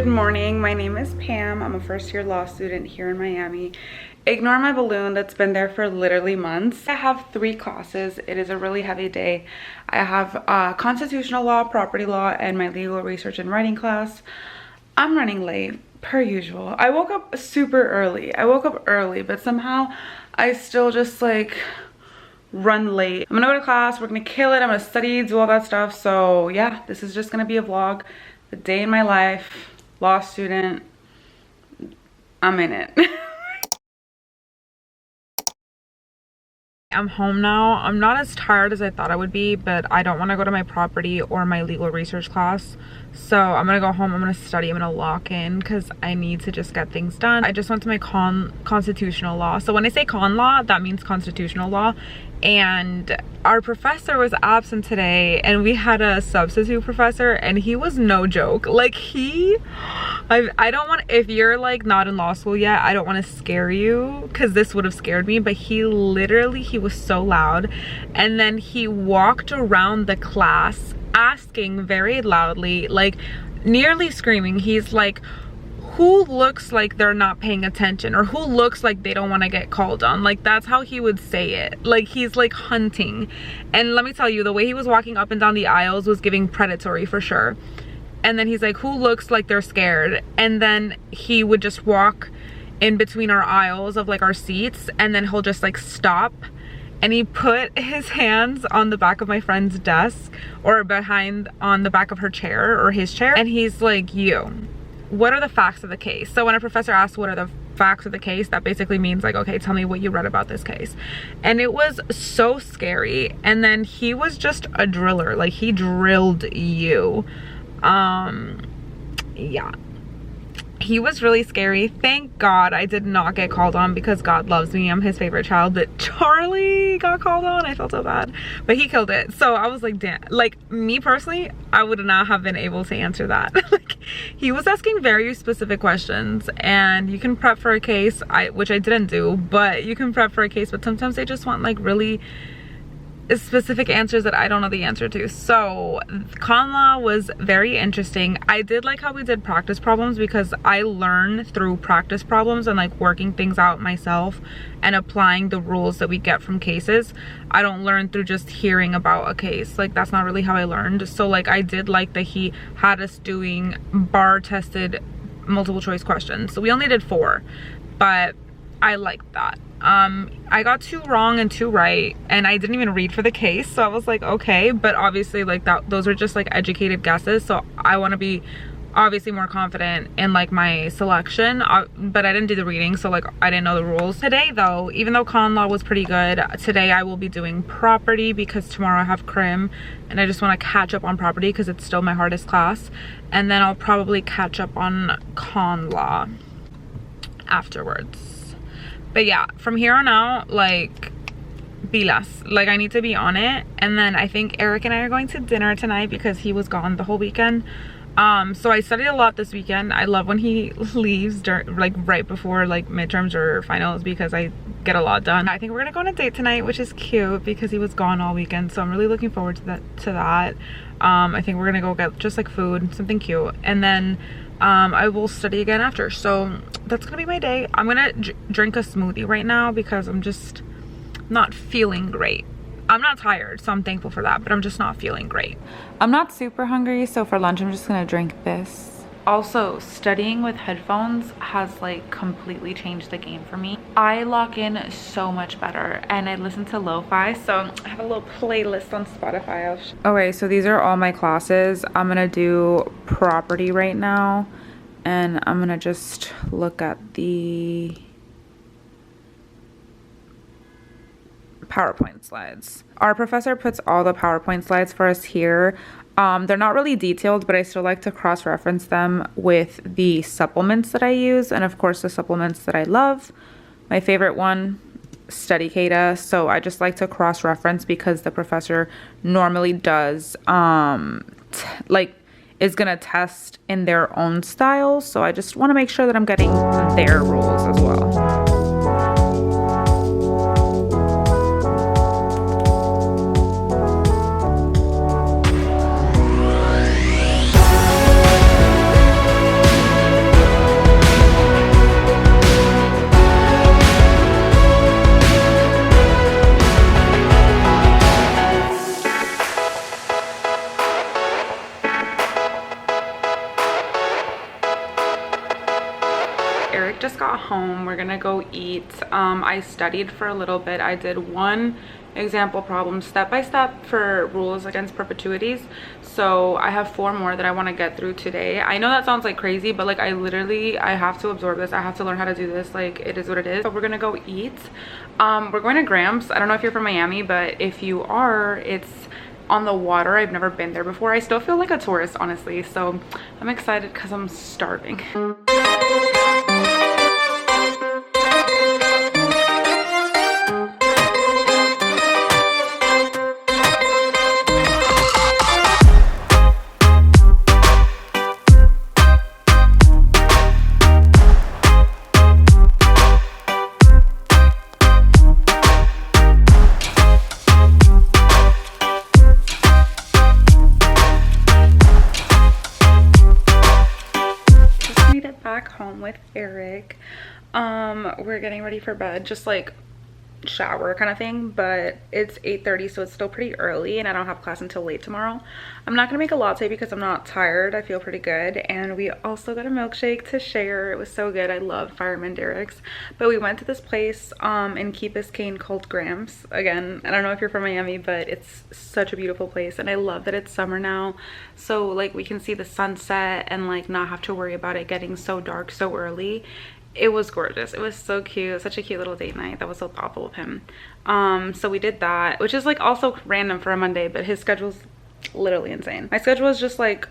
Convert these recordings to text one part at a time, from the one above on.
Good morning, my name is Pam. I'm a first-year law student here in Miami. Ignore my balloon that's been there for literally months. I have 3 classes. It is a really heavy day. I have constitutional law, property law, and my legal research and writing class. I'm running late, per usual. I woke up super early. But somehow I still just like run late. I'm gonna go to class, we're gonna kill it, I'm gonna study, do all that stuff. So yeah, this is just gonna be a vlog, the day in my life. Law student, I'm in it. I'm home now. I'm not as tired as I thought I would be, but I don't want to go to my property or my legal research class. So I'm gonna go home, I'm gonna study, I'm gonna lock in because I need to just get things done. I just went to my constitutional law. So when I say con law, that means constitutional law. And our professor was absent today and we had a substitute professor and he was no joke. Like I don't want, if you're like not in law school yet, I don't want to scare you because this would have scared me, but he was so loud. And then he walked around the class asking very loudly, like nearly screaming. He's like, who looks like they're not paying attention, or who looks like they don't want to get called on? Like that's how he would say it. Like he's like hunting. And let me tell you, the way he was walking up and down the aisles was giving predatory for sure. And then he's like, who looks like they're scared? And then he would just walk in between our aisles of like our seats, and then he'll just like stop. And he put his hands on the back of my friend's desk, or behind on the back of her chair or his chair. And he's like, what are the facts of the case? So when a professor asks what are the facts of the case, that basically means like, okay, tell me what you read about this case. And it was so scary. And then he was just a driller. Like he drilled you. Yeah. He was really scary. Thank God I did not get called on because God loves me. I'm his favorite child. But Charlie got called on. I felt so bad. But he killed it. So I was like, damn. Like me personally, I would not have been able to answer that. Like he was asking very specific questions, and you can prep for a case, which I didn't do, but you can prep for a case, but sometimes they just want like really specific answers that I don't know the answer to. So con law was very interesting. I did like how we did practice problems because I learn through practice problems and like working things out myself and applying the rules that we get from cases. I don't learn through just hearing about a case. Like that's not really how I learned. So like I did like that he had us doing bar tested multiple choice questions. So we only did 4, but I liked that. I got 2 wrong and 2 right, and I didn't even read for the case, so I was like, okay. But obviously like those are just like educated guesses, so I want to be obviously more confident in like my selection, but I didn't do the reading, so like I didn't know the rules. Today though, even though con law was pretty good, today I will be doing property because tomorrow I have crim and I just want to catch up on property because it's still my hardest class, and then I'll probably catch up on con law afterwards. But yeah, from here on out, like, be less. Like, I need to be on it. And then I think Eric and I are going to dinner tonight because he was gone the whole weekend. So I studied a lot this weekend. I love when he leaves like right before like midterms or finals because I get a lot done. I think we're gonna go on a date tonight, which is cute because he was gone all weekend. So I'm really looking forward to that. I think we're gonna go get just like food, something cute. And then I will study again after. So that's gonna be my day. I'm gonna drink a smoothie right now because I'm just not feeling great. I'm not tired, so I'm thankful for that, but I'm just not feeling great. I'm not super hungry, so for lunch I'm just gonna drink this. Also, studying with headphones has like completely changed the game for me. I lock in so much better, and I listen to lo-fi, so I have a little playlist on Spotify. Okay, so these are all my classes. I'm gonna do property right now, and I'm gonna just look at the PowerPoint slides. Our professor puts all the PowerPoint slides for us here. They're not really detailed, but I still like to cross-reference them with the supplements that I use, and of course the supplements that I love. My favorite one, StudyCata. So I just like to cross-reference because the professor normally does is gonna test in their own style, so I just want to make sure that I'm getting their rules as well. we're gonna go eat. I studied for a little bit. I did one example problem step by step for rules against perpetuities, so I have 4 more that I want to get through today. I know that sounds like crazy, but like I have to absorb this. I have to learn how to do this. Like, it is what it is. So we're gonna go eat. We're going to Gramps. I don't know if you're from Miami, but if you are, it's on the water. I've never been there before. I still feel like a tourist, honestly, so I'm excited because I'm starving. Home with Eric. We're getting ready for bed, just like shower kind of thing, but it's 8:30, so it's still pretty early and I don't have class until late tomorrow. I'm not gonna make a latte because I'm not tired. I feel pretty good. And we also got a milkshake to share. It was so good. I love Fireman Derek's. But we went to this place in Key Biscayne called Gramps. Again, I don't know if you're from Miami, but it's such a beautiful place, and I love that it's summer now, so like we can see the sunset and like not have to worry about it getting so dark so early. It was gorgeous. It was so cute. Such a cute little date night. That was so thoughtful of him. So we did that, which is like also random for a Monday, but his schedule's literally insane. My schedule is just like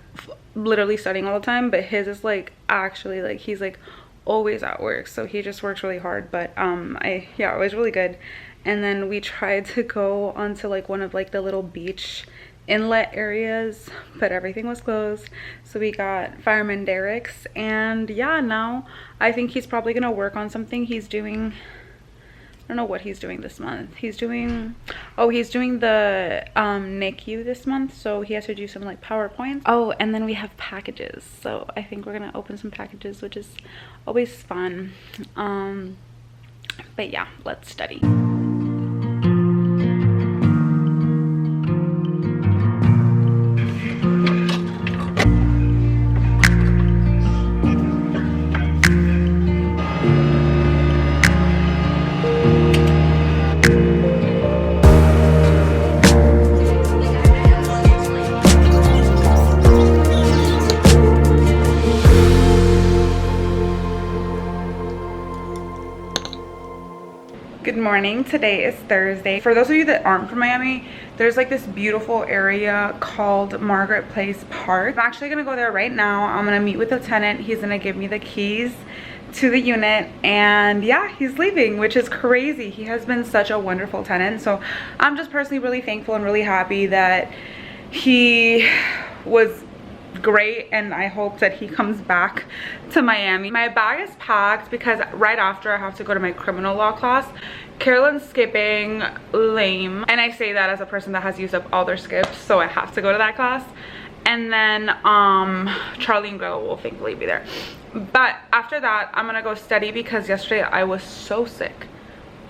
literally studying all the time, but his is like actually like he's like always at work, so he just works really hard. But yeah, it was really good. And then we tried to go onto like one of like the little beach inlet areas, but everything was closed, so we got Fireman Derek's. And yeah, now I think he's probably gonna work on something he's doing. I don't know what he's doing this month. He's doing the NICU this month, so he has to do some like PowerPoints. Oh, and then we have packages, so I think we're gonna open some packages, which is always fun. But yeah, let's study. Good morning. Today is Thursday. For those of you that aren't from Miami, there's like this beautiful area called Margaret Place Park. I'm actually gonna go there right now. I'm gonna meet with the tenant. He's gonna give me the keys to the unit, and yeah, he's leaving, which is crazy. He has been such a wonderful tenant, so I'm just personally really thankful and really happy that he was great, and I hope that he comes back to Miami. My bag is packed because right after I have to go to my criminal law class. Carolyn's skipping, lame, and I say that as a person that has used up all their skips, so I have to go to that class. And then Charlie and Greta will thankfully be there. But after that, I'm gonna go study because yesterday I was so sick,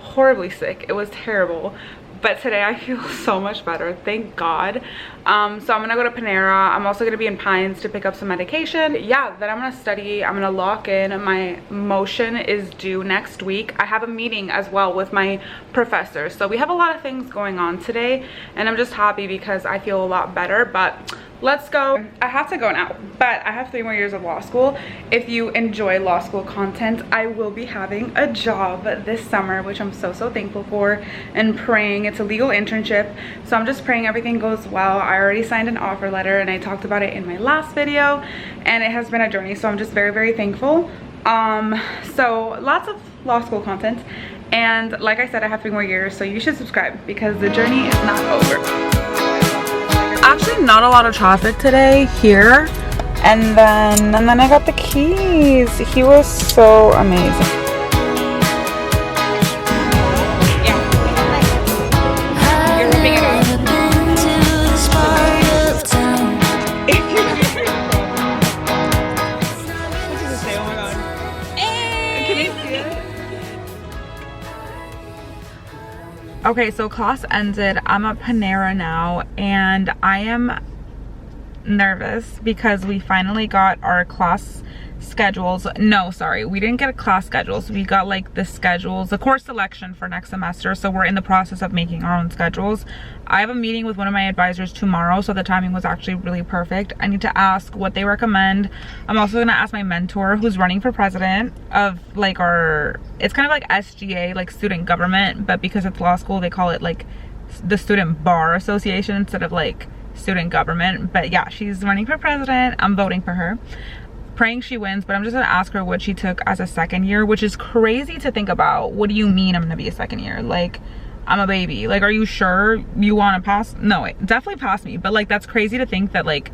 horribly sick. It was terrible. But today I feel so much better, thank God. So I'm gonna go to Panera. I'm also gonna be in Pines to pick up some medication. Yeah, then I'm gonna study. I'm gonna lock in. My motion is due next week. I have a meeting as well with my professor. So we have a lot of things going on today, and I'm just happy because I feel a lot better. But let's go. I have to go now, but I have 3 more years of law school. If you enjoy law school content, I will be having a job this summer, which I'm so thankful for, and praying. It's a legal internship, so I'm just praying everything goes well. I already signed an offer letter and I talked about it in my last video, and it has been a journey, so I'm just very thankful. So lots of law school content, and like I said, I have 3 more years, so you should subscribe because the journey is not over. Actually, not a lot of traffic today here, and then I got the keys. He was so amazing. Okay, so class ended. I'm at Panera now, and I am nervous because we finally got our class schedules. No, sorry, we didn't get a class schedules. We got like the schedules, the course selection for next semester. So we're in the process of making our own schedules. I have a meeting with one of my advisors tomorrow, so the timing was actually really perfect. I need to ask what they recommend. I'm also gonna ask my mentor who's running for president of like it's kind of like SGA, like student government, but because it's law school, they call it like the Student Bar Association instead of like student government. But yeah, she's running for president. I'm voting for her, praying she wins. But I'm just gonna ask her what she took as a second year, which is crazy to think about. What do you mean I'm gonna be a second year? Like, I'm a baby. Like, are you sure you want to pass? No, wait, definitely pass me. But like, that's crazy to think that like,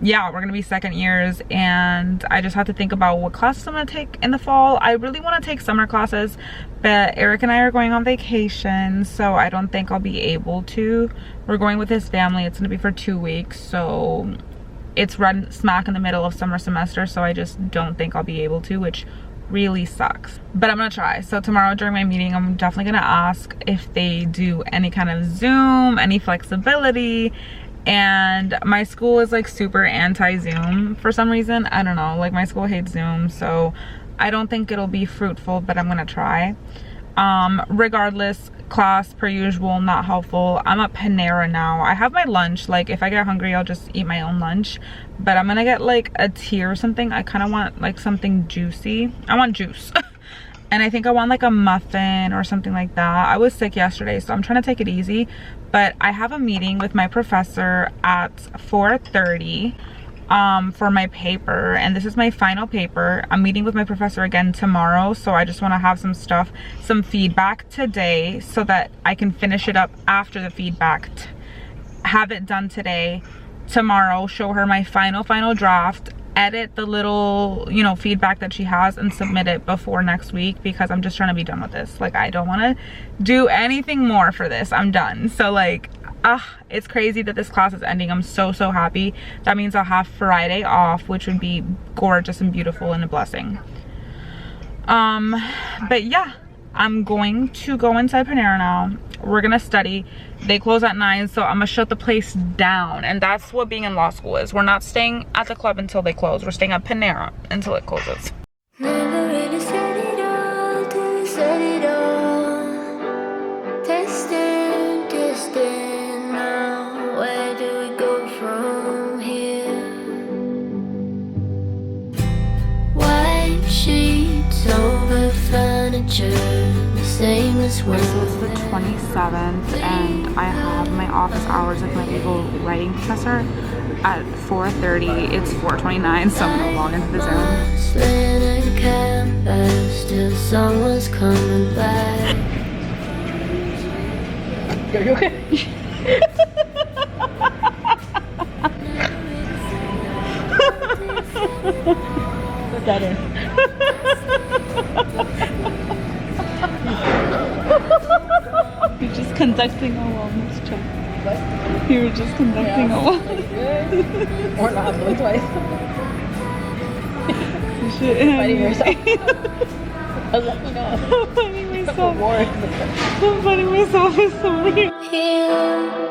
yeah, we're gonna be second years, and I just have to think about what classes I'm gonna take in the fall. I really want to take summer classes, but Eric and I are going on vacation, so I don't think I'll be able to. We're going with his family. It's gonna be for 2 weeks, so it's right smack in the middle of summer semester, so I just don't think I'll be able to, which really sucks. But I'm gonna try. So tomorrow during my meeting, I'm definitely gonna ask if they do any kind of Zoom, any flexibility. And my school is like super anti-Zoom for some reason. I don't know, like my school hates Zoom, so I don't think it'll be fruitful, but I'm gonna try. Regardless, class per usual, not helpful. I'm at Panera now. I have my lunch. Like if I get hungry, I'll just eat my own lunch, but I'm gonna get like a tea or something. I kind of want like something juicy. I want juice. And I think I want like a muffin or something like that. I was sick yesterday, so I'm trying to take it easy. But I have a meeting with my professor at 4:30 for my paper, and this is my final paper. I'm meeting with my professor again tomorrow, so I just want to have some feedback today so that I can finish it up after the feedback. Have it done today, tomorrow, show her my final draft, edit the little, you know, feedback that she has, and submit it before next week, because I'm just trying to be done with this. Like, I don't want to do anything more for this. I'm done. So like, it's crazy that this class is ending. I'm so happy. That means I'll have Friday off, which would be gorgeous and beautiful and a blessing. But yeah, I'm going to go inside Panera now. We're gonna study. They close at 9, so I'm gonna shut the place down. And that's what being in law school is. We're not staying at the club until they close. We're staying at Panera until it closes. Never really said it all, till you said it all. Testing now. Where do we go from here? White sheets over furniture. Same as when So it's the 27th, and I have my office hours with my legal writing professor at 4:30. It's 4:29, so I'm gonna log into the Zoom. Campus till someone's coming back. Are you okay? Put that in. You're just conducting a wellness check. What? You were just conducting a wellness. Or not, really twice. You should. Fighting yourself. I was like, oh no. I'm fighting myself. I'm fighting myself. It's so weird. Here